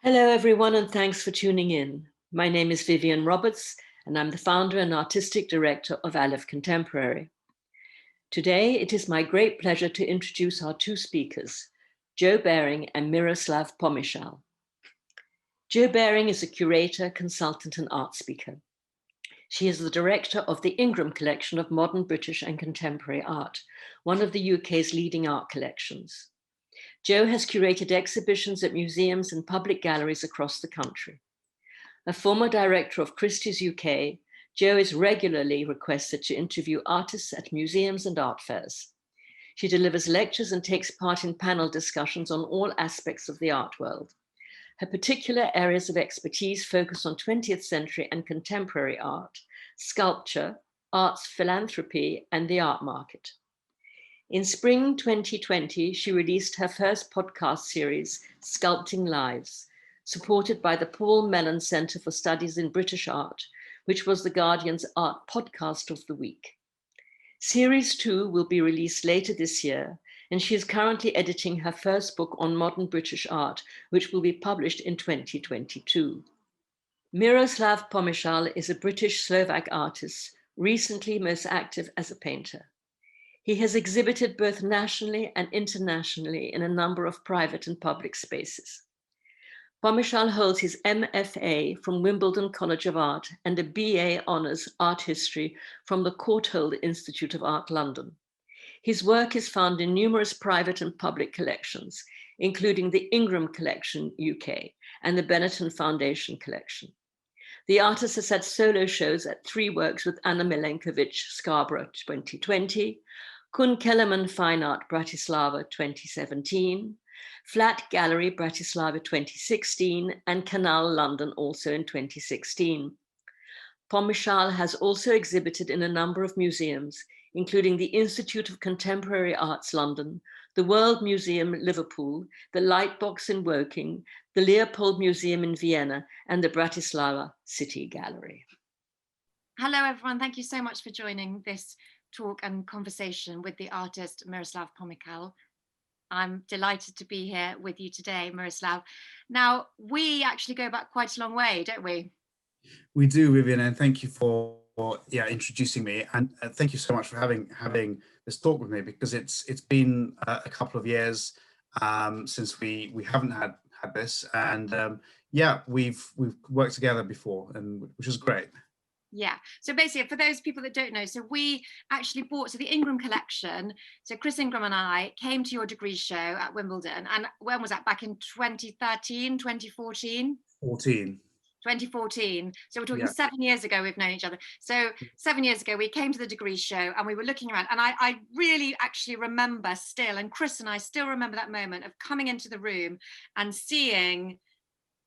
Hello, everyone, and thanks for tuning in. My name is Vivian Roberts, and I'm the founder and artistic director of Aleph Contemporary. Today, it is my great pleasure to introduce our two speakers, Jo Baring and Miroslav Pomichal. Jo Baring is a curator, consultant, and art speaker. She is the director of the Ingram Collection of Modern British and Contemporary Art, one of the UK's leading art collections. Jo has curated exhibitions at museums and public galleries across the country. A former director of Christie's UK, Jo is regularly requested to interview artists at museums and art fairs. She delivers lectures and takes part in panel discussions on all aspects of the art world. Her particular areas of expertise focus on 20th century and contemporary art, sculpture, arts philanthropy, and the art market. In spring 2020, she released her first podcast series, Sculpting Lives, supported by the Paul Mellon Centre for Studies in British Art, which was The Guardian's Art Podcast of the Week. Series 2 will be released later this year, and she is currently editing her first book on modern British art, which will be published in 2022. Miroslav Pomichal is a British Slovak artist, recently most active as a painter. He has exhibited both nationally and internationally in a number of private and public spaces. Pomichal holds his MFA from Wimbledon College of Art and a BA Honours Art History from the Courtauld Institute of Art, London. His work is found in numerous private and public collections, including the Ingram Collection, UK, and the Benetton Foundation Collection. The artist has had solo shows at 3 works with Anna Milenkovic, Scarborough 2020, Kun Kelemen Fine Art, Bratislava 2017, Flatgallery, Bratislava 2016, and Canal, London, also in 2016. Pomichal has also exhibited in a number of museums, including the Institute of Contemporary Arts, London, the World Museum, Liverpool, the Lightbox in Woking, the Leopold Museum in Vienna, and the Bratislava City Gallery. Hello, everyone. Thank you so much for joining this talk and conversation with the artist Miroslav Pomichal. I'm delighted to be here with you today, Miroslav. Now, we actually go back quite a long way, don't we? We do, Vivian, and thank you for introducing me, and thank you so much for having this talk with me, because it's been a couple of years since we haven't had this, and we've worked together before, and which is great. Yeah, so basically, for those people that don't know, so we actually bought, so the Ingram Collection, so Chris Ingram and I came to your degree show at Wimbledon, and when was that, back in 2013, 2014? 2014. So we're talking 7 years ago we've known each other. So 7 years ago we came to the degree show and we were looking around, and I really actually remember still, and Chris and I still remember that moment of coming into the room and seeing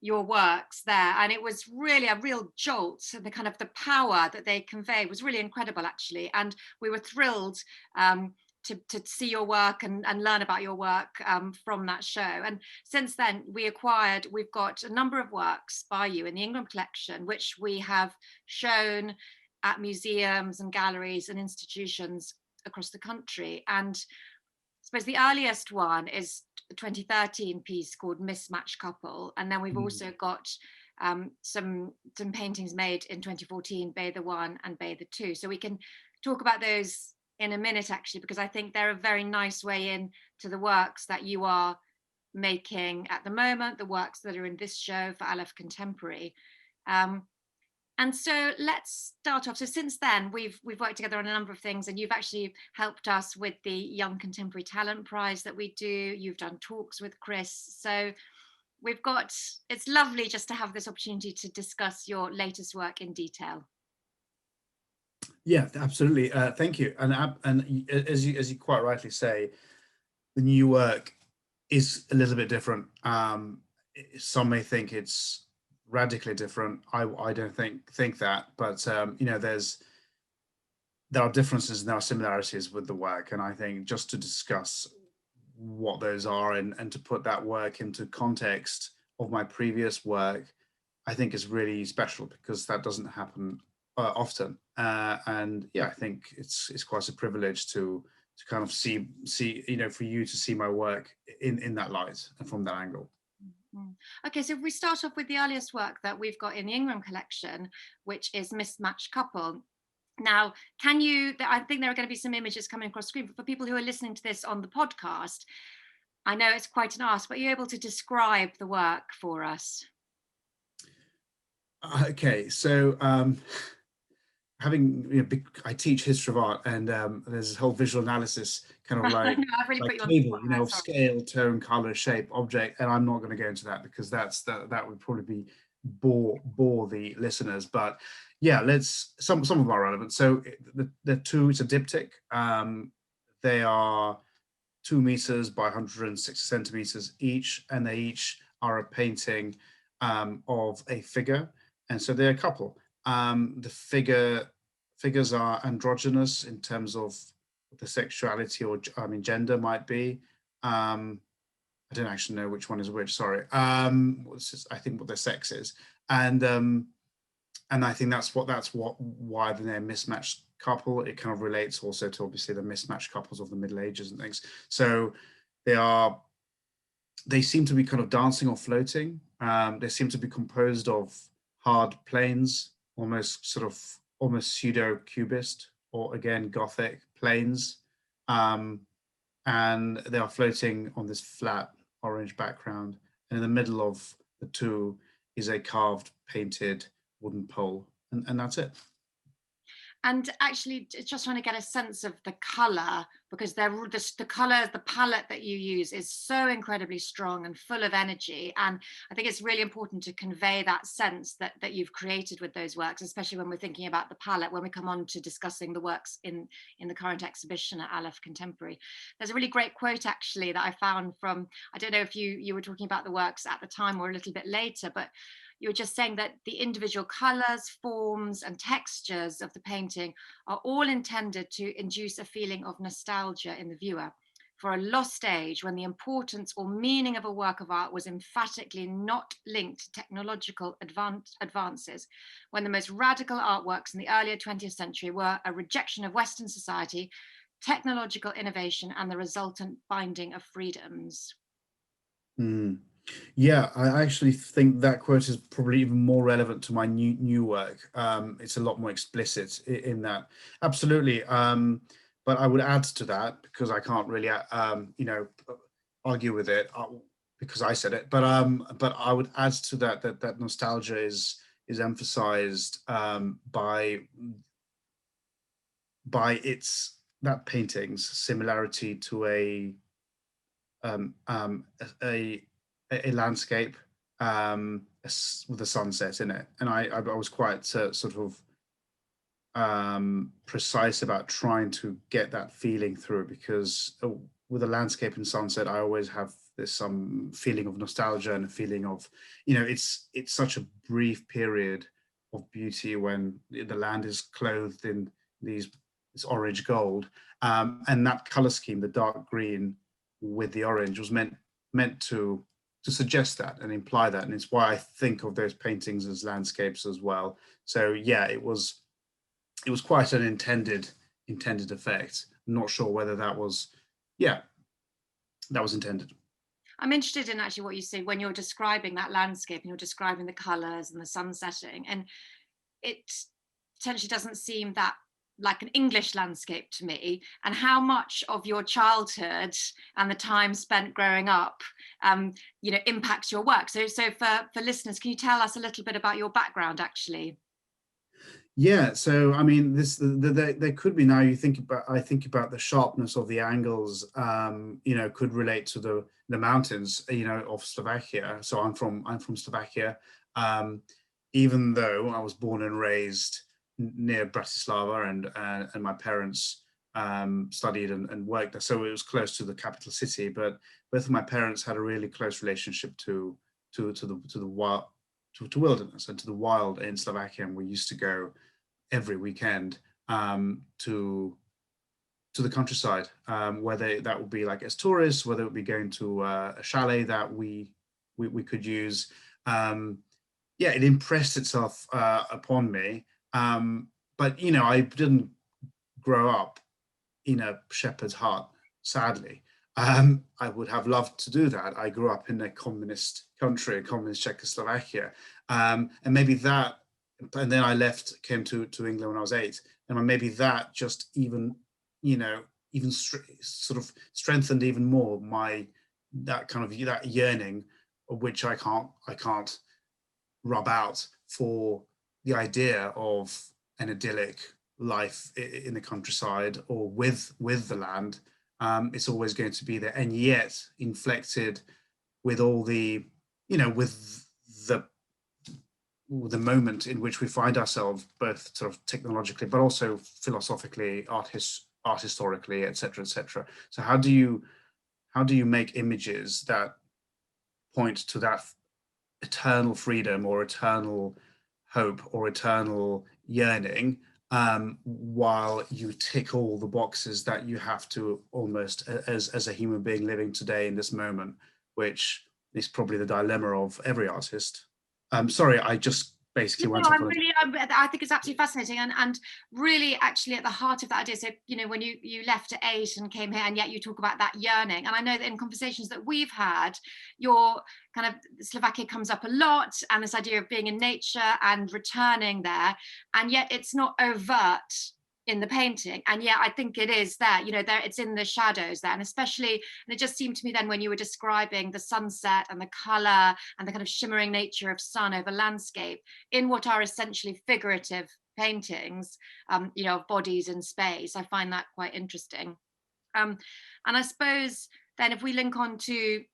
your works there, and it was really a real jolt, and the kind of the power that they convey was really incredible, actually, and we were thrilled to see your work and learn about your work from that show. And since then we've got a number of works by you in the Ingram Collection, which we have shown at museums and galleries and institutions across the country. And I suppose the earliest one is a 2013 piece called Mismatched Couple, and then we've also got some paintings made in 2014, Bather 1 and Bather 2. So we can talk about those in a minute, actually, because I think they're a very nice way in to the works that you are making at the moment, the works that are in this show for Aleph Contemporary. And so let's start off. So since then, we've worked together on a number of things, and you've actually helped us with the Young Contemporary Talent Prize that we do. You've done talks with Chris. So it's lovely just to have this opportunity to discuss your latest work in detail. Yeah, absolutely. Thank you. And as you quite rightly say, the new work is a little bit different. Some may think it's radically different. I don't think that, but there are differences and there are similarities with the work, and I think just to discuss what those are and to put that work into context of my previous work, I think is really special, because that doesn't happen often, and I think it's quite a privilege to kind of see for you to see my work in that light and from that angle. Okay, so if we start off with the earliest work that we've got in the Ingram collection, which is Mismatched Couple. Now, I think there are going to be some images coming across screen, but for people who are listening to this on the podcast, I know it's quite an ask, but are you able to describe the work for us? Okay, so I teach history of art, and there's this whole visual analysis kind of like No, I've really put you on the table, spot, of scale, tone, color, shape, object, and I'm not going to go into that because that would probably be bore the listeners. But yeah, some of them are relevant. So it's a diptych. They are 2 meters by 160 centimeters each, and they each are a painting of a figure, and so they're a couple. The figures are androgynous in terms of the sexuality or gender might be. I don't actually know which one is which. Sorry. I think what their sex is, and I think that's why the name Mismatched Couple. It kind of relates also to obviously the mismatched couples of the Middle Ages and things. So they seem to be kind of dancing or floating. They seem to be composed of hard planes, almost pseudo cubist or again Gothic planes, and they are floating on this flat orange background. And in the middle of the two is a carved, painted wooden pole, and that's it. And actually, just trying to get a sense of the color, because the color, the palette that you use is so incredibly strong and full of energy. And I think it's really important to convey that sense that you've created with those works, especially when we're thinking about the palette, when we come on to discussing the works in the current exhibition at Aleph Contemporary. There's a really great quote actually that I found from, I don't know if you were talking about the works at the time or a little bit later, but you were just saying that the individual colors, forms, and textures of the painting are all intended to induce a feeling of nostalgia in the viewer for a lost age when the importance or meaning of a work of art was emphatically not linked to technological advances, when the most radical artworks in the earlier 20th century were a rejection of Western society, technological innovation, and the resultant binding of freedoms. Mm. Yeah, I actually think that quote is probably even more relevant to my new work. It's a lot more explicit in that. Absolutely. But I would add to that because I can't really, argue with it because I said it. But I would add to that nostalgia is emphasized by that painting's similarity to a landscape with a sunset in it, and I was quite sort of precise about trying to get that feeling through, because with a landscape and sunset I always have this feeling of nostalgia and a feeling of, it's such a brief period of beauty when the land is clothed in this orange gold, and that color scheme, the dark green with the orange, was meant to suggest that and imply that, and it's why I think of those paintings as landscapes as well. So yeah, it was quite an intended effect. I'm not sure whether that was intended. I'm interested in actually what you say when you're describing that landscape and you're describing the colors and the sun setting, and it potentially doesn't seem that like an English landscape to me, and how much of your childhood and the time spent growing up impacts your work. So for listeners, can you tell us a little bit about your background actually? Yeah, so I mean, there could be, now I think about the sharpness of the angles, could relate to the mountains, of Slovakia. So I'm from Slovakia, even though I was born and raised near Bratislava, and my parents studied and worked there, so it was close to the capital city. But both of my parents had a really close relationship to the wild, to wilderness and to the wild in Slovakia, and we used to go every weekend to the countryside, whether that would be like as tourists, whether it would be going to a chalet that we could use. It impressed itself upon me, but I didn't grow up in a shepherd's hut, sadly. I would have loved to do that. I grew up in a communist country, communist Czechoslovakia, and maybe that, and then I came to England when I was 8, and maybe that just even, sort of strengthened even more that yearning, which I can't rub out, for the idea of an idyllic life in the countryside or with the land. It's always going to be there, and yet inflected with all the, with the moment in which we find ourselves, both sort of technologically, but also philosophically, art historically, etc., etc. So how do you make images that point to that eternal freedom or eternal hope or eternal yearning, while you tick all the boxes that you have to, almost as a human being living today in this moment, which is probably the dilemma of every artist. Sorry, I just basically went off on I think it's absolutely fascinating, and really actually at the heart of that idea. So, when you left at 8 and came here, and yet you talk about that yearning, and I know that in conversations that we've had, your kind of Slovakia comes up a lot, and this idea of being in nature and returning there, and yet it's not overt in the painting, and yet I think it is there, there, it's in the shadows there, and especially, and it just seemed to me then when you were describing the sunset and the color and the kind of shimmering nature of sun over landscape in what are essentially figurative paintings, of bodies in space. I find that quite interesting. And I suppose then if we link on to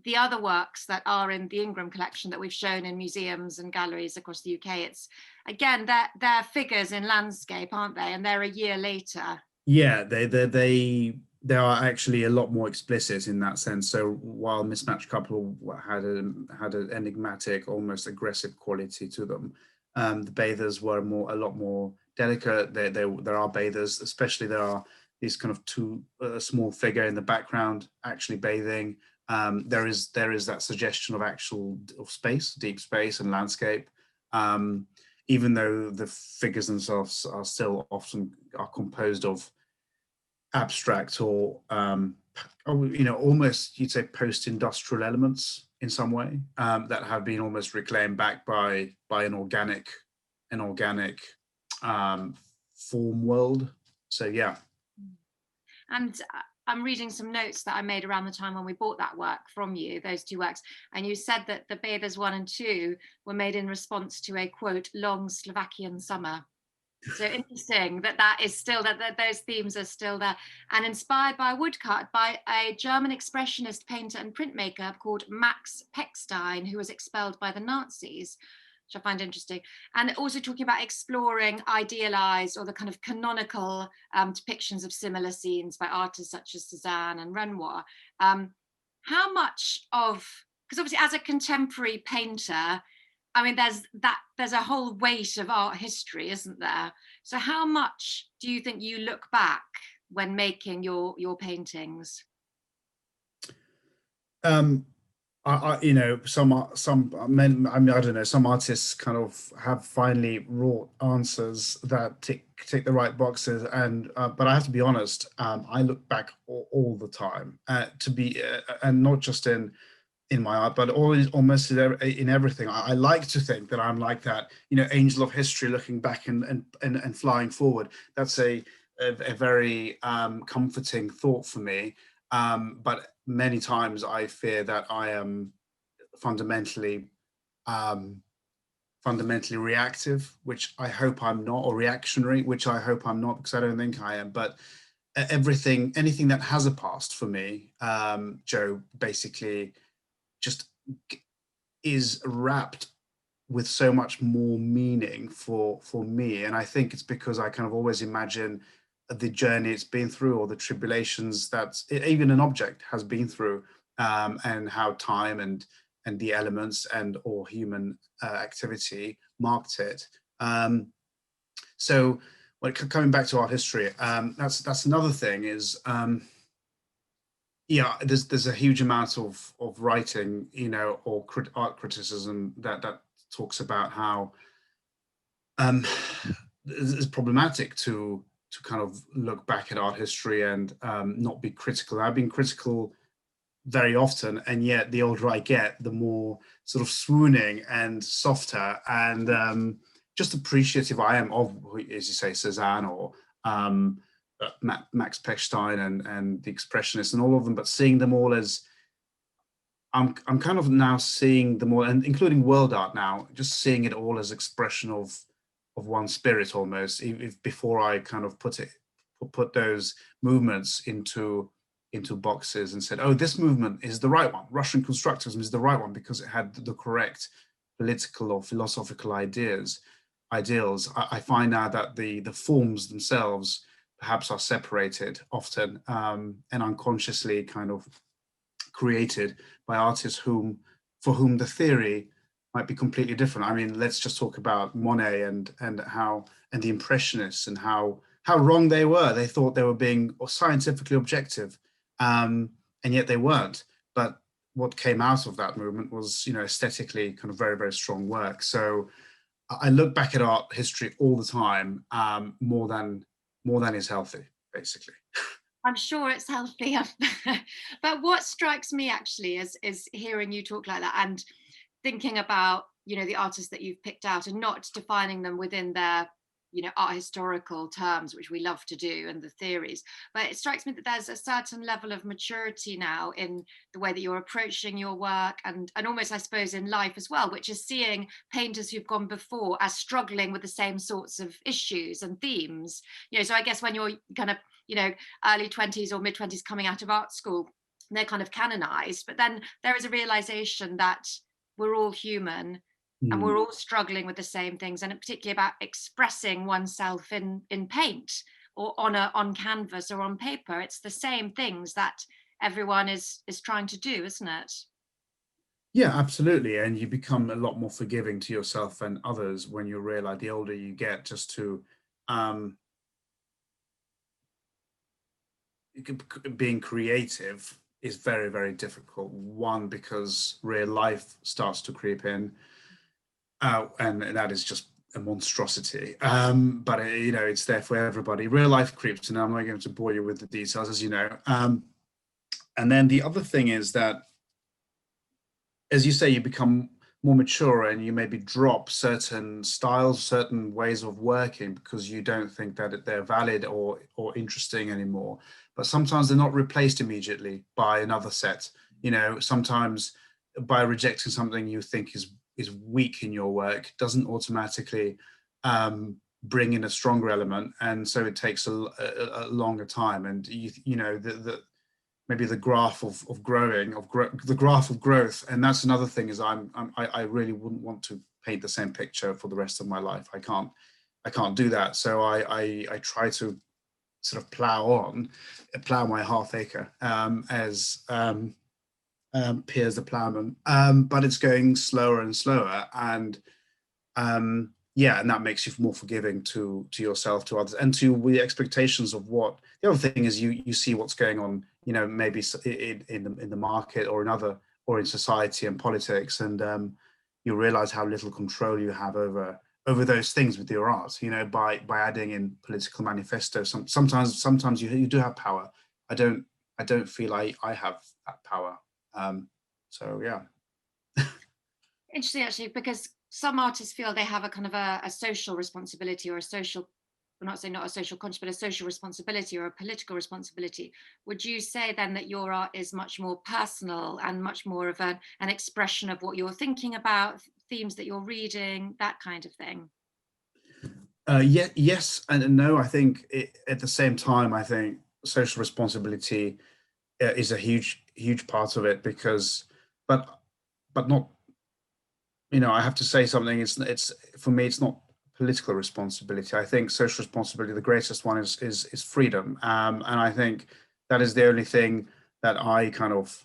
the other works that are in the Ingram collection that we've shown in museums and galleries across the UK, it's, again, they're figures in landscape, aren't they? And they're a year later. Yeah, they are actually a lot more explicit in that sense. So while Mismatched Couple had an enigmatic, almost aggressive quality to them, the bathers were a lot more delicate. There are bathers, especially there are these kind of two small figure in the background actually bathing. There is that suggestion of space, deep space and landscape, even though the figures themselves are still often composed of abstract or almost, you'd say, post-industrial elements in some way, that have been almost reclaimed back by an organic form world. So yeah. And I'm reading some notes that I made around the time when we bought that work from you, those two works, and you said that the Bathers 1 and 2 were made in response to a, quote, long Slovakian summer. So interesting that is still, that those themes are still there, and inspired by a woodcut by a German expressionist painter and printmaker called Max Pechstein, who was expelled by the Nazis, which I find interesting. And also talking about exploring idealized or the kind of canonical depictions of similar scenes by artists such as Cézanne and Renoir. How much of, because obviously as a contemporary painter, I mean, there's a whole weight of art history, isn't there? So how much do you think you look back when making your paintings? Some men, I mean, I don't know, some artists kind of have finally wrought answers that tick the right boxes, and but I have to be honest, I look back all the time, and not just in my art, but almost in everything. I like to think that I'm like that, angel of history, looking back and flying forward. That's a very comforting thought for me. But many times I fear that I am fundamentally reactive, which I hope I'm not, or reactionary, which I hope I'm not, because I don't think I am. But anything that has a past for me, Joe, basically just is wrapped with so much more meaning for me. And I think it's because I kind of always imagine the journey it's been through, or the tribulations that even an object has been through, and how time and the elements and or human activity marked it. So coming back to art history, that's another thing is, yeah, there's a huge amount of writing, or art criticism that talks about how it's problematic to kind of look back at art history and not be critical. I've been critical very often, and yet the older I get, the more sort of swooning and softer and just appreciative I am of, as you say, Cezanne or Max Pechstein and the Expressionists and all of them, but seeing them all as, I'm kind of now seeing them all, and including world art now, just seeing it all as expression of one spirit almost, if before I kind of put those movements into boxes and said, oh, this movement is the right one. Russian constructivism is the right one because it had the correct political or philosophical ideals. I find now that the forms themselves perhaps are separated often and unconsciously kind of created by artists for whom the theory might be completely different. I mean, let's just talk about Monet and the Impressionists and how wrong they were. They thought they were being scientifically objective. And yet they weren't. But what came out of that movement was, aesthetically kind of very, very strong work. So I look back at art history all the time, more than is healthy, basically. I'm sure it's healthy. But what strikes me actually is hearing you talk like that and thinking about, the artists that you've picked out and not defining them within their art historical terms, which we love to do, and the theories. But it strikes me that there's a certain level of maturity now in the way that you're approaching your work and almost, I suppose, in life as well, which is seeing painters who've gone before as struggling with the same sorts of issues and themes. So I guess when you're kind of, early 20s or mid 20s coming out of art school, they're kind of canonized. But then there is a realization that we're all human, and we're all struggling with the same things, and particularly about expressing oneself in paint or on canvas or on paper. It's the same things that everyone is trying to do, isn't it? Yeah, absolutely. And you become a lot more forgiving to yourself and others when you realize the older you get, just to being creative is very, very difficult. One, because real life starts to creep in. And that is just a monstrosity. But it's there for everybody. Real life creeps, and I'm not going to bore you with the details, as you know. And then the other thing is that, as you say, you become more mature and you maybe drop certain styles, certain ways of working because you don't think that they're valid or interesting anymore. But sometimes they're not replaced immediately by another set. Sometimes by rejecting something you think is weak in your work doesn't automatically bring in a stronger element, and so it takes a longer time. And maybe the graph of the graph of growth. And that's another thing, is I really wouldn't want to paint the same picture for the rest of my life. I can't do that. So I try to sort of plow my half acre as Piers the Plowman, but it's going slower and slower, and and that makes you more forgiving to yourself, to others, and to the expectations of what. The other thing is you see what's going on, maybe in the market or in society and politics, and you realize how little control you have over those things with your art. By adding in political manifestos, sometimes you do have power. I don't feel I have that power. So yeah. Interesting, actually, because some artists feel they have a kind of a social responsibility, or a social, I'm not saying not a social conscience, but a social responsibility or a political responsibility. Would you say then that your art is much more personal and much more of an expression of what you're thinking about, themes that you're reading, that kind of thing? Yes and no. I think at the same time, I think social responsibility is a huge part of it, because but not, I have to say something. It's for me, it's not political responsibility. I think social responsibility, the greatest one, is freedom, and I think that is the only thing that I kind of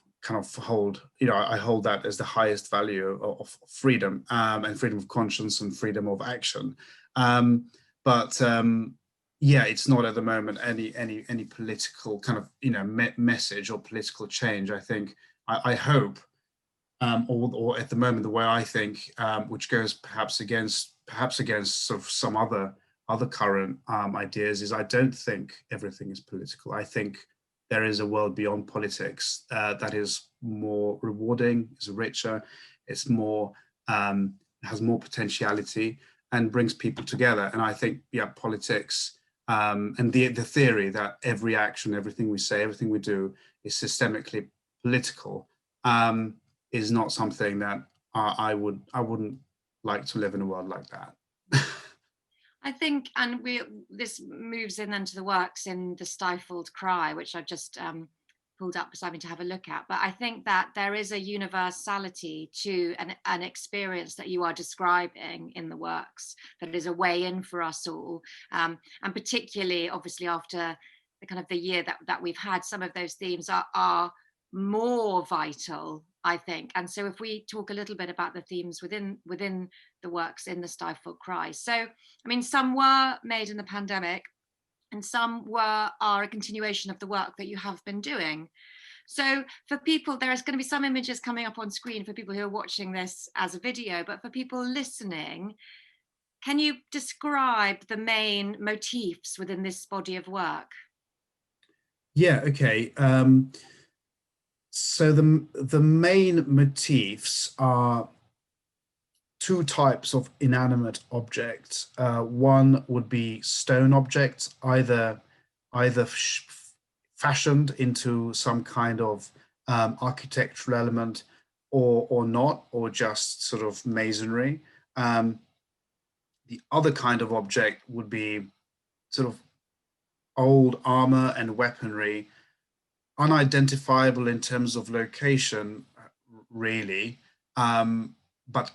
hold. I hold that as the highest value of freedom, and freedom of conscience and freedom of action. But it's not at the moment any political kind of message or political change. I think I hope, or at the moment the way I think, which goes perhaps against sort of some other other current ideas is I don't think everything is political. I think there is a world beyond politics that is more rewarding, is richer, it's more, has more potentiality and brings people together. And I think, yeah, politics and the theory that every action, everything we say, everything we do is systemically political is not something that I wouldn't like to live in a world like that. I think, and this moves in then to the works in the Stifled Cry, which I've just pulled up beside me to have a look at. But I think that there is a universality to an experience that you are describing in the works that is a way in for us all. And particularly, obviously, after the kind of the year that we've had, some of those themes are more vital, I think. And so if we talk a little bit about the themes within the works in the Stifled Cry. So, I mean, some were made in the pandemic and some are a continuation of the work that you have been doing. So for people, there's going to be some images coming up on screen for people who are watching this as a video, but for people listening, can you describe the main motifs within this body of work? Yeah, okay. So the main motifs are two types of inanimate objects. One would be stone objects, either fashioned into some kind of architectural element or not, or just sort of masonry. The other kind of object would be sort of old armor and weaponry, unidentifiable in terms of location, really, but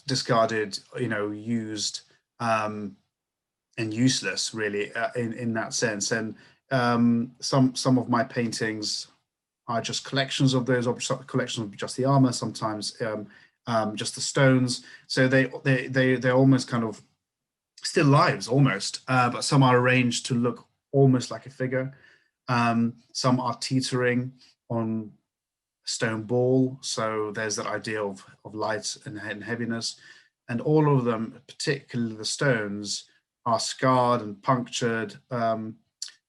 discarded, used and useless, really, in that sense. And some of my paintings are just collections of those collections of just the armor, sometimes just the stones. So they're almost kind of still lives, almost, but some are arranged to look almost like a figure. Some are teetering on a stone ball, so there's that idea of light and heaviness. And all of them, particularly the stones, are scarred and punctured, and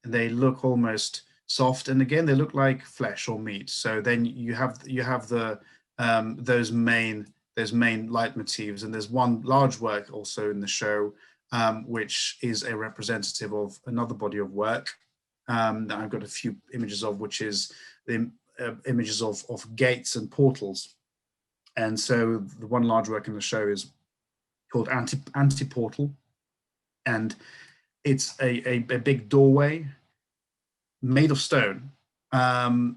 they look almost soft. And again, they look like flesh or meat. So then you have the those main leitmotifs. And there's one large work also in the show, which is a representative of another body of work that I've got a few images of, which is the images of gates and portals. And so the one large work in the show is called Antiportal, and it's a big doorway made of stone, and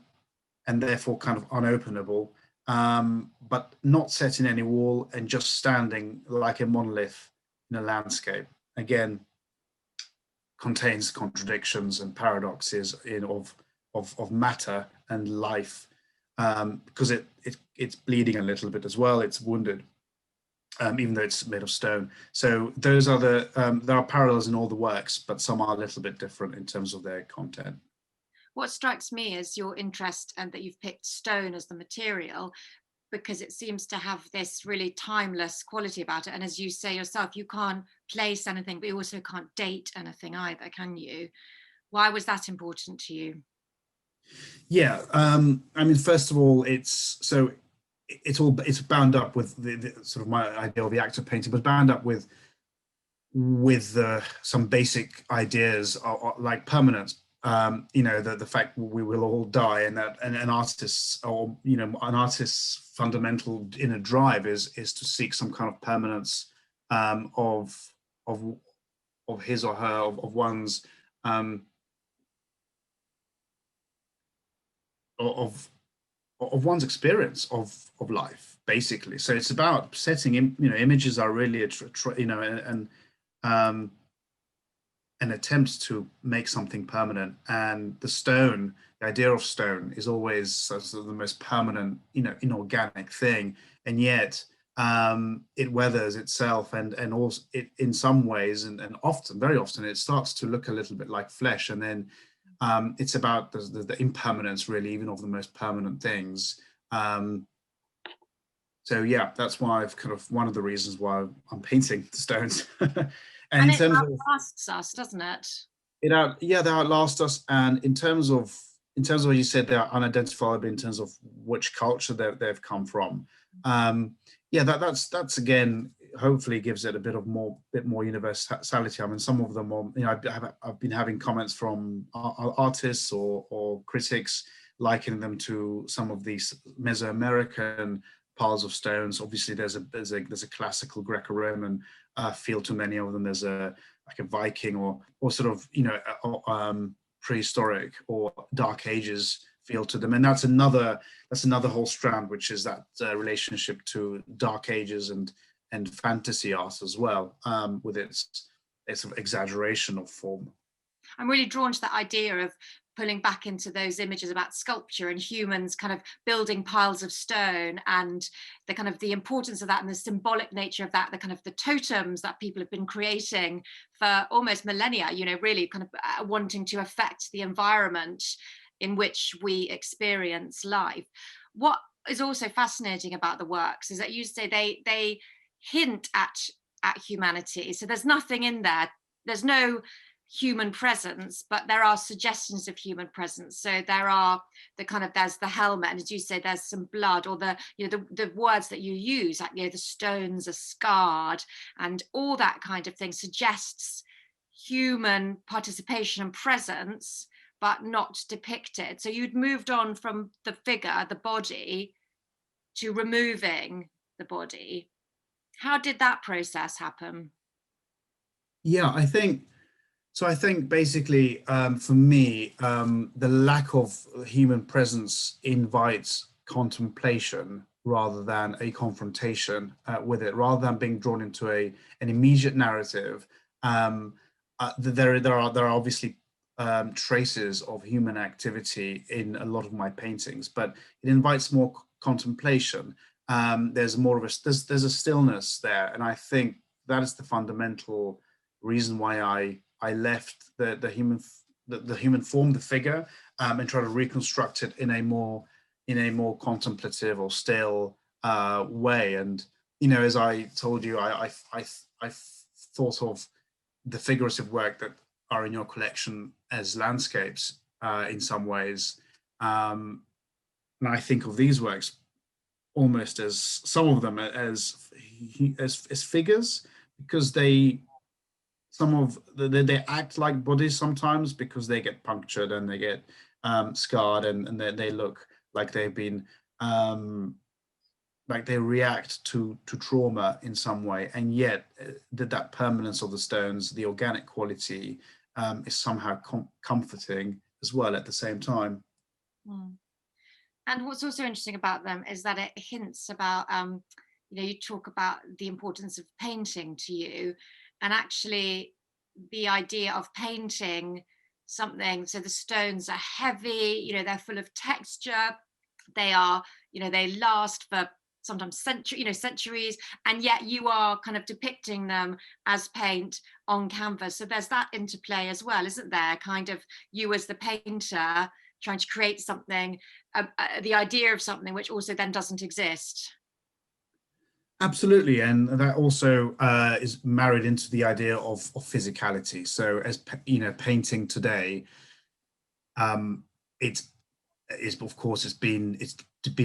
therefore kind of unopenable, but not set in any wall and just standing like a monolith in a landscape. Again, contains contradictions and paradoxes of matter and life, because it's bleeding a little bit as well. It's wounded, even though it's made of stone. So those are there are parallels in all the works, but some are a little bit different in terms of their content. What strikes me is your interest and that you've picked stone as the material, because it seems to have this really timeless quality about it. And as you say yourself, you can't place anything, but you also can't date anything either, can you? Why was that important to you? Yeah, I mean, first of all, it's bound up with the sort of my idea of the act of painting, but bound up with some basic ideas like permanence. The fact we will all die, and that an artist's an artist's fundamental inner drive is to seek some kind of permanence of his or her, of one's of one's experience of life, basically. So it's about setting images are really an attempt to make something permanent. And the idea of stone is always sort of the most permanent, inorganic thing. And yet it weathers itself, and also it in some ways, and often, very often, it starts to look a little bit like flesh. And then it's about the impermanence, really, even of the most permanent things. So yeah, that's why I've one of the reasons why I'm painting the stones. And in it terms of outlasts us, doesn't it? yeah, they outlast us. And in terms of what you said, they're unidentifiable in terms of which culture they've come from. Yeah, that's again, hopefully gives it a bit more universality. I mean, some of them are, you know, I've been having comments from artists or critics likening them to some of these Mesoamerican piles of stones. Obviously, there's a classical Greco-Roman feel to many of them. There's a Viking or sort of, you know, prehistoric or Dark Ages feel to them, and that's another whole strand, which is that relationship to Dark Ages and fantasy art as well, with its sort of exaggeration of form. I'm really drawn to that idea of pulling back into those images about sculpture and humans kind of building piles of stone, and the kind of the importance of that and the symbolic nature of that, the kind of the totems that people have been creating for almost millennia, you know, really kind of wanting to affect the environment in which we experience life. What is also fascinating about the works is that you say they hint at humanity. So there's nothing in there. There's no human presence, but there are suggestions of human presence. So there are there's the helmet, and as you say, there's some blood, or the, you know, the words that you use, like, you know, the stones are scarred, and all that kind of thing suggests human participation and presence, but not depicted. So you'd moved on from the figure, the body, to removing the body. How did that process happen? Yeah, I think basically, for me, the lack of human presence invites contemplation rather than a confrontation with it, rather than being drawn into an immediate narrative. There are obviously traces of human activity in a lot of my paintings, but it invites more contemplation. There's more of there's a stillness there, and I think that is the fundamental reason why I left the human form, the figure, and try to reconstruct it in a more contemplative or still way. And, you know, as I told you, I thought of the figurative work that are in your collection as landscapes in some ways, and I think of these works almost as, some of them as figures, because they act like bodies sometimes, because they get punctured and they get scarred, and they look like they've been like they react to trauma in some way, and yet that permanence of the stones, the organic quality, is somehow comforting as well at the same time. Mm. And what's also interesting about them is that it hints about, you know, you talk about the importance of painting to you, and actually the idea of painting something. So the stones are heavy, you know, they're full of texture. They are, you know, they last for sometimes centuries, and yet you are kind of depicting them as paint on canvas. So there's that interplay as well, isn't there? Kind of you as the painter trying to create something, the idea of something which also then doesn't exist. Absolutely, and that also is married into the idea of physicality. So, as you know, painting today, it's of course it's been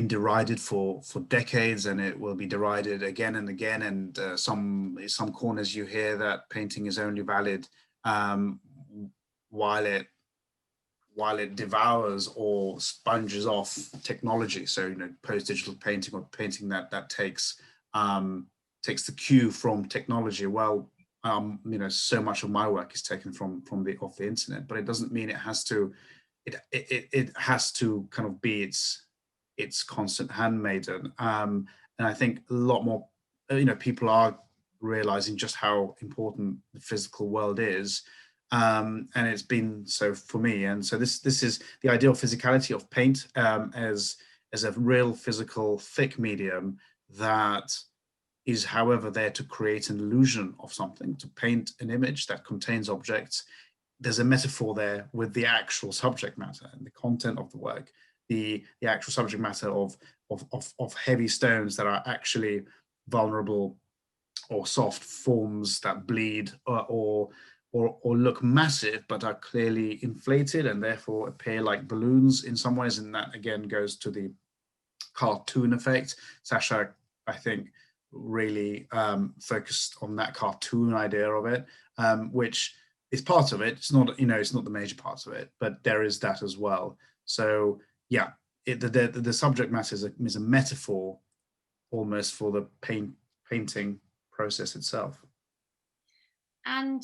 derided for decades, and it will be derided again and again. And some corners you hear that painting is only valid while it devours or sponges off technology. So, you know, post-digital painting, or painting that takes the cue from technology. Well, you know, so much of my work is taken from the internet, but it doesn't mean it has to kind of be its constant handmaiden. And I think a lot more, you know, people are realizing just how important the physical world is. And it's been so for me. And so this is the ideal physicality of paint, as a real physical thick medium that is, however, there to create an illusion of something, to paint an image that contains objects. There's a metaphor there with the actual subject matter and the content of the work, the actual subject matter of heavy stones that are actually vulnerable or soft forms that bleed or look massive but are clearly inflated and therefore appear like balloons in some ways, and that again goes to the cartoon effect. Sasha, I think, really focused on that cartoon idea of it, which is part of it. It's not, it's not the major part of it, but there is that as well. So yeah, the subject matter is a metaphor almost for the painting process itself. And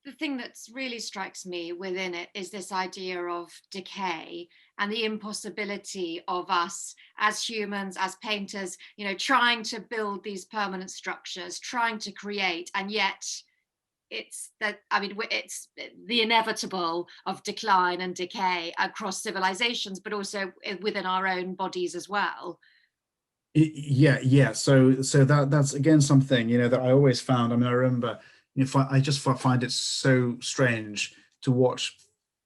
the thing that really strikes me within it is this idea of decay and the impossibility of us as humans, as painters, trying to build these permanent structures, trying to create, and yet it's the inevitable of decline and decay across civilizations, but also within our own bodies as well. Yeah. So that's again something that I always found. I mean, I remember, I just find it so strange to watch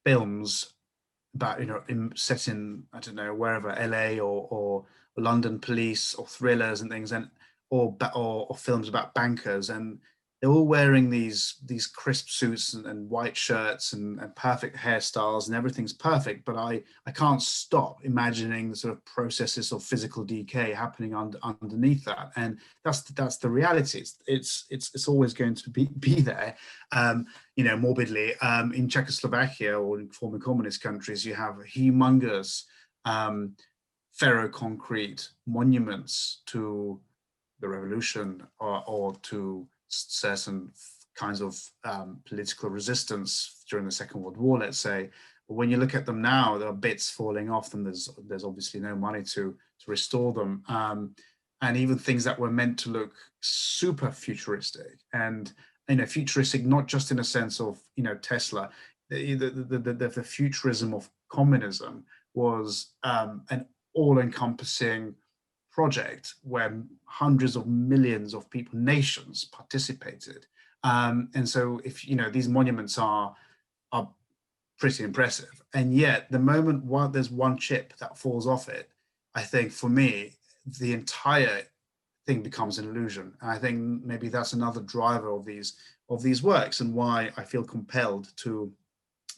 films about set in, I don't know, wherever, LA or London police or thrillers and things, and or films about bankers, and they're all wearing these crisp suits and white shirts and perfect hairstyles, and everything's perfect. But I can't stop imagining the sort of processes of physical decay happening underneath that, and that's the reality. It's always going to be there, morbidly. In Czechoslovakia or in former communist countries, you have humongous ferroconcrete monuments to the revolution or to certain kinds of political resistance during the Second World War, let's say. But when you look at them now, there are bits falling off them. There's obviously no money to restore them, and even things that were meant to look super futuristic and futuristic, not just in a sense of Tesla. The futurism of communism was an all-encompassing project where hundreds of millions of people, nations, participated, and so if these monuments are pretty impressive, and yet the moment there's one chip that falls off it, I think for me the entire thing becomes an illusion. And I think maybe that's another driver of these works, and why I feel compelled to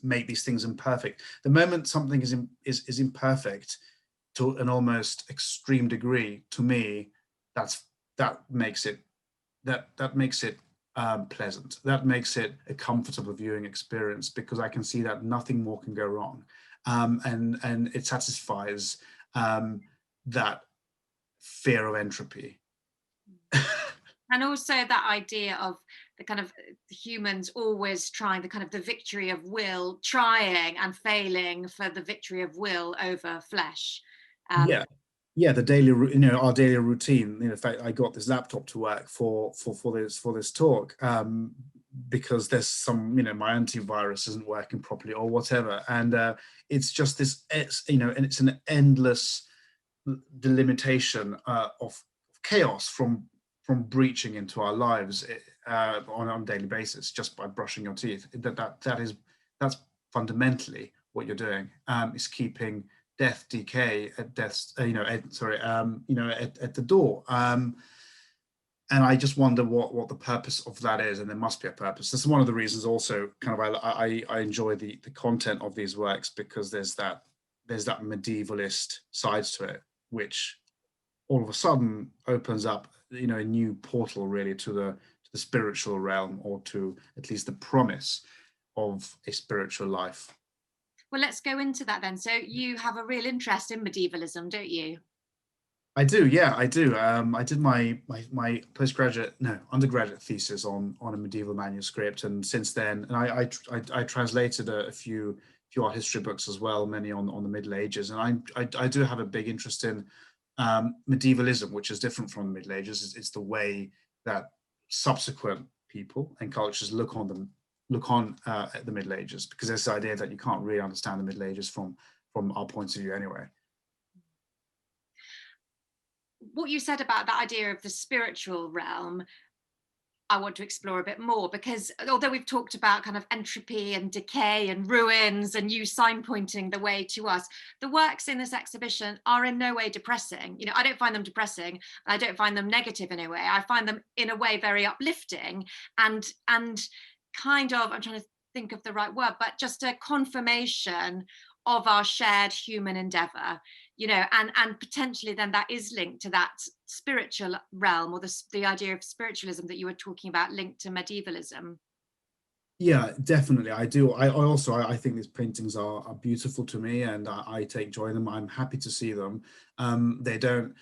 make these things imperfect. The moment something is imperfect to an almost extreme degree, to me, that makes it pleasant. That makes it a comfortable viewing experience, because I can see that nothing more can go wrong, and it satisfies that fear of entropy. And also that idea of the kind of humans always trying the kind of the victory of will, trying and failing for the victory of will over flesh. The daily, our daily routine. In fact, I got this laptop to work for this talk because there's some, my antivirus isn't working properly or whatever, and it's just this, and it's an endless delimitation of chaos from breaching into our lives on a daily basis just by brushing your teeth. That's fundamentally what you're doing, is keeping death, decay at death's, at the door. And I just wonder what the purpose of that is, and there must be a purpose. That's one of the reasons also kind of I enjoy the content of these works, because there's that medievalist side to it, which all of a sudden opens up a new portal really to the spiritual realm, or to at least the promise of a spiritual life. Well, let's go into that then. So you have a real interest in medievalism, don't you? I do, yeah, I do. I did my undergraduate thesis on a medieval manuscript, and since then, and I translated a few art history books as well, many on the Middle Ages, and I do have a big interest in medievalism, which is different from the Middle Ages. It's the way that subsequent people and cultures look on at the Middle Ages, because there's this idea that you can't really understand the Middle Ages from our points of view anyway. What you said about that idea of the spiritual realm, I want to explore a bit more, because although we've talked about kind of entropy and decay and ruins and you signpointing the way to us, the works in this exhibition are in no way depressing. You know, I don't find them depressing. I don't find them negative in a way. I find them in a way very uplifting and kind of, I'm trying to think of the right word, but just a confirmation of our shared human endeavor, you know, and potentially then that is linked to that spiritual realm, or the idea of spiritualism that you were talking about, linked to medievalism. Yeah, definitely. I do. I think these paintings are beautiful to me, and I take joy in them. I'm happy to see them. They don't,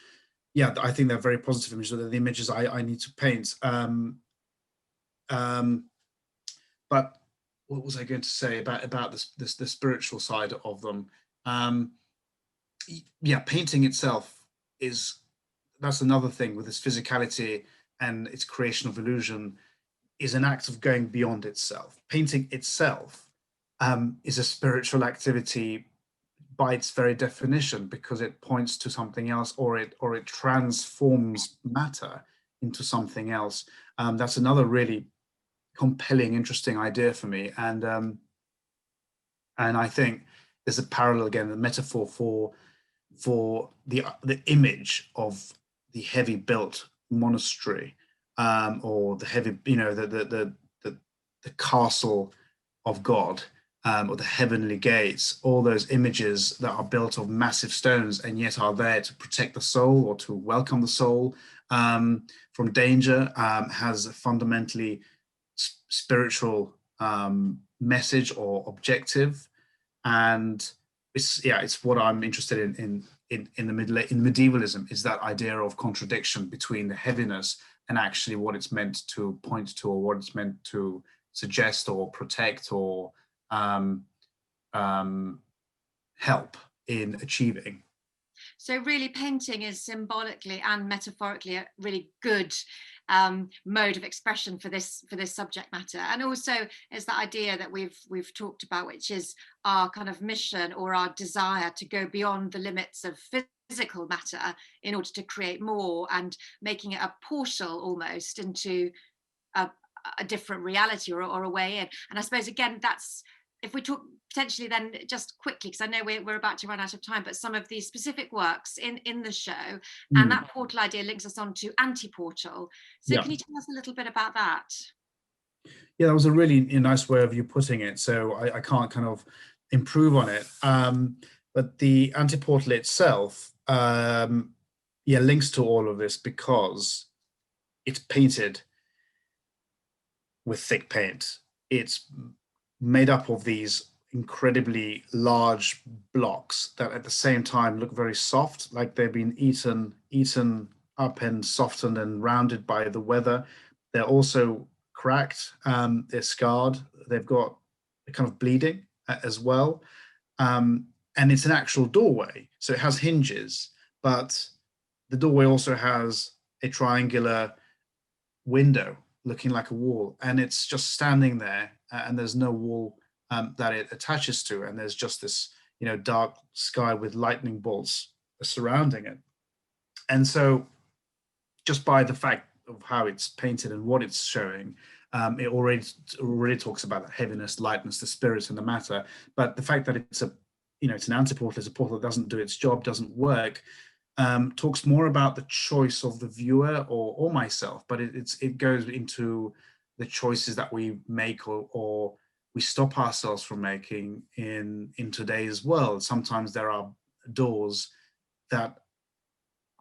yeah, I think they're very positive images. They're the images I need to paint. But what was I going to say about this the spiritual side of them? Yeah, painting itself that's another thing with this physicality and its creation of illusion, is an act of going beyond itself. Painting itself is a spiritual activity by its very definition, because it points to something else, or it transforms matter into something else. That's another really compelling, interesting idea for me, and I think there's a parallel again, the metaphor for the image of the heavy built monastery, or the heavy, you know, the castle of God, or the heavenly gates, all those images that are built of massive stones and yet are there to protect the soul or to welcome the soul from danger, has a fundamentally spiritual message or objective. And it's what I'm interested in medievalism, is that idea of contradiction between the heaviness and actually what it's meant to point to, or what it's meant to suggest or protect or help in achieving. So really painting is symbolically and metaphorically a really good mode of expression for this subject matter. And also it's the idea that we've talked about, which is our kind of mission or our desire to go beyond the limits of physical matter in order to create more, and making it a portal almost into a different reality, or a way in. And I suppose again, that's, if we talk potentially then just quickly, because I know we're about to run out of time, but some of these specific works in the show, and that portal idea links us on to Antiportal. So can you tell us a little bit about that? Yeah, that was a really nice way of you putting it. So I can't kind of improve on it. But the Antiportal itself, links to all of this, because it's painted with thick paint. It's made up of these incredibly large blocks that at the same time look very soft, like they've been eaten up and softened and rounded by the weather. They're also cracked, they're scarred, they've got a kind of bleeding as well. And it's an actual doorway, so it has hinges, but the doorway also has a triangular window looking like a wall, and it's just standing there, and there's no wall that it attaches to, and there's just this, you know, dark sky with lightning bolts surrounding it. And so just by the fact of how it's painted and what it's showing, it already talks about the heaviness, lightness, the spirit and the matter. But the fact that it's it's an antiportal, it's a portal that doesn't do its job, doesn't work, talks more about the choice of the viewer or myself, but it goes into the choices that we make or we stop ourselves from making in today's world. Sometimes there are doors that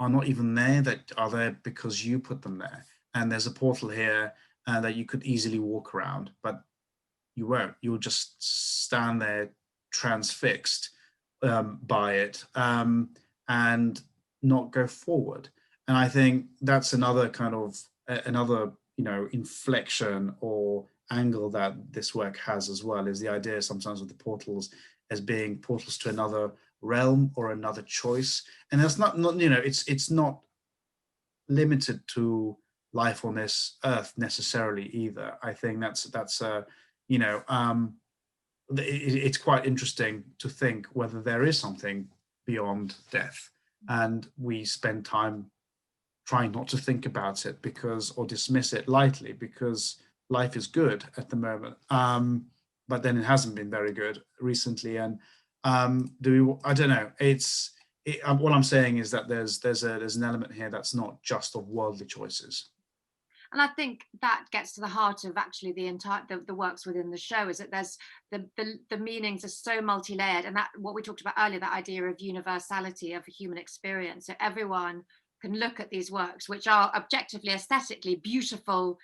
are not even there, that are there because you put them there. And there's a portal here that you could easily walk around, but you won't. You'll just stand there transfixed by it, and not go forward. And I think that's another kind of inflection or angle that this work has as well, is the idea sometimes of the portals as being portals to another realm or another choice. And that's not it's not limited to life on this earth necessarily either. I think it's quite interesting to think whether there is something beyond death, and we spend time trying not to think about it or dismiss it lightly, because life is good at the moment. But then it hasn't been very good recently. And I don't know. What I'm saying is that there's an element here that's not just of worldly choices. And I think that gets to the heart of actually the works within the show, is that there's the meanings are so multi-layered, and that what we talked about earlier, that idea of universality of a human experience. So everyone can look at these works, which are objectively, aesthetically beautiful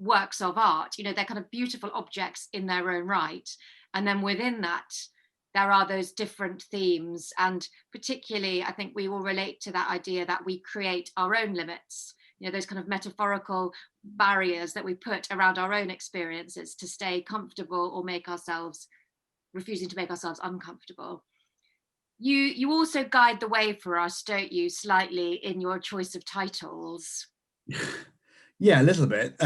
works of art. You know, they're kind of beautiful objects in their own right. And then within that, there are those different themes. And particularly, I think we all relate to that idea that we create our own limits. You know, those kind of metaphorical barriers that we put around our own experiences to stay comfortable or refusing to make ourselves uncomfortable. You also guide the way for us, don't you, slightly in your choice of titles? Yeah, a little bit.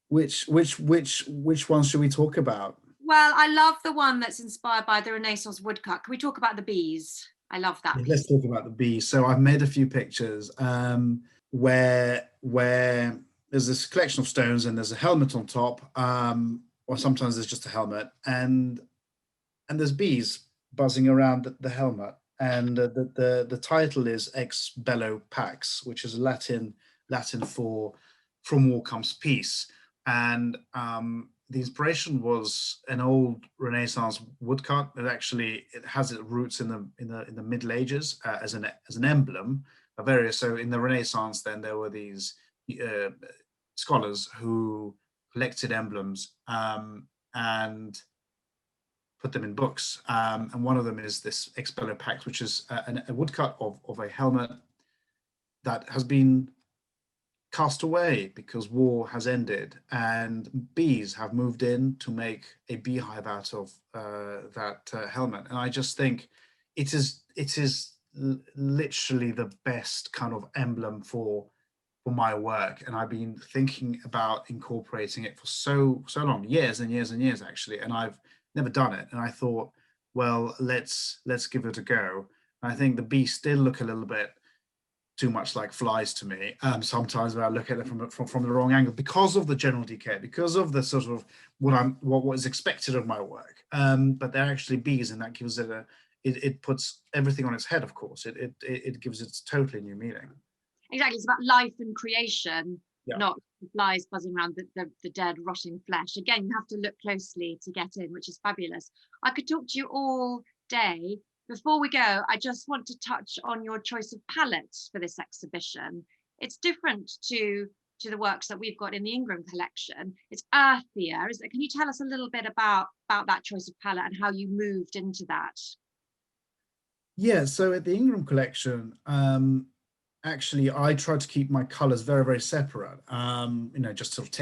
Which one should we talk about? Well, I love the one that's inspired by the Renaissance woodcut. Can we talk about the bees? I love that. Yeah, let's talk about the bees. So I've made a few pictures where there's this collection of stones and there's a helmet on top, or sometimes there's just a helmet, and there's bees buzzing around the helmet. And the title is Ex Bello Pax, which is Latin for "From War Comes Peace." And the inspiration was an old Renaissance woodcut. It has its roots in the Middle Ages as an emblem of various. So in the Renaissance, then there were these scholars who collected emblems and put them in books. And one of them is this Ex Bello Pax, which is a woodcut of a helmet that has been cast away because war has ended, and bees have moved in to make a beehive out of that helmet. And I just think it is literally the best kind of emblem for my work, and I've been thinking about incorporating it for so long, years and years and years actually, and I've never done it. And I thought, well, let's give it a go. And I think the bees still look a little bit too much like flies to me sometimes when I look at it from the wrong angle, because of the general decay, because of the sort of what is expected of my work. But they're actually bees, and that gives it puts everything on its head. Of course, it gives it a totally new meaning. Exactly, it's about life and creation, yeah. Not flies buzzing around the dead, rotting flesh. Again, you have to look closely to get in, which is fabulous. I could talk to you all day. Before we go, I just want to touch on your choice of palette for this exhibition. It's different to the works that we've got in the Ingram collection. It's earthier, isn't it? Can you tell us a little bit about that choice of palette and how you moved into that? Yeah, so at the Ingram collection, actually, I try to keep my colours very, very separate. Just sort of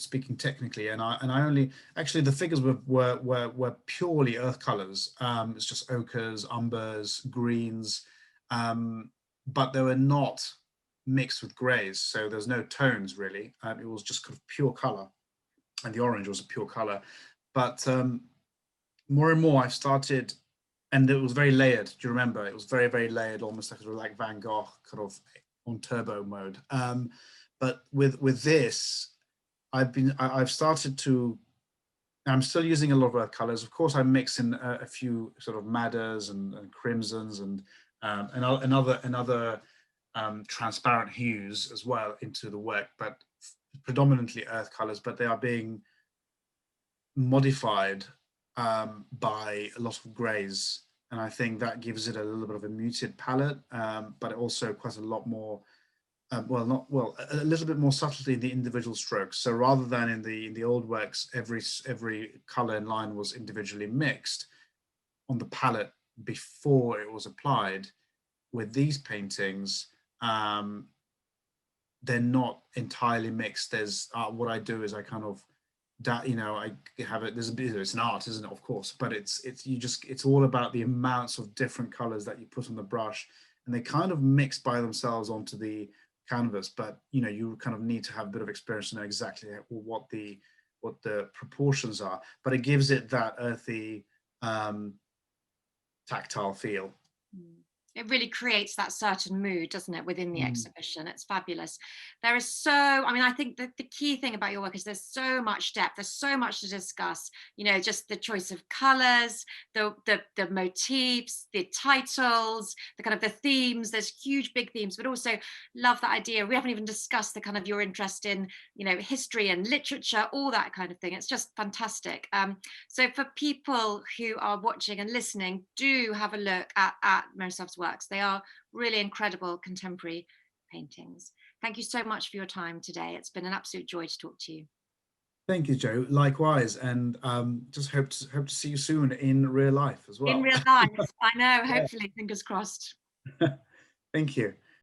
speaking technically, and I only actually the figures were purely earth colours. It's just ochres, umbers, greens, but they were not mixed with greys, so there's no tones really. It was just kind of pure colour, and the orange was a pure colour. But more and more, I've started. And it was very layered. Do you remember? It was very, very layered, almost like Van Gogh, kind of on turbo mode. But with this, I've started to. I'm still using a lot of earth colors. Of course, I mix in a few sort of madders and crimsons and other transparent hues as well into the work, but predominantly earth colors. But they are being modified by a lot of grays, and I think that gives it a little bit of a muted palette, but also quite a lot more, a little bit more subtlety in the individual strokes. So rather than in the old works, every color and line was individually mixed on the palette before it was applied. With these paintings, they're not entirely mixed. There's what I do is I kind of I have it. It's an art, isn't it? Of course, but it's all about the amounts of different colors that you put on the brush, and they kind of mix by themselves onto the canvas. But you kind of need to have a bit of experience to know exactly what the proportions are. But it gives it that earthy, tactile feel. it really creates that certain mood, doesn't it, within the exhibition. It's fabulous. There is so, I mean, I think that the key thing about your work is there's so much depth, there's so much to discuss, you know, just the choice of colors, the motifs, the titles, the kind of the themes. There's huge big themes, but also love that idea. We haven't even discussed the kind of your interest in, you know, history and literature, all that kind of thing. It's just fantastic. So for people who are watching and listening, do have a look at Miroslav's works. They are really incredible contemporary paintings. Thank you so much for your time today. It's been an absolute joy to talk to you. Thank you, Jo. Likewise, and just hope to see you soon in real life as well. In real life, I know. Hopefully, fingers crossed. Thank you.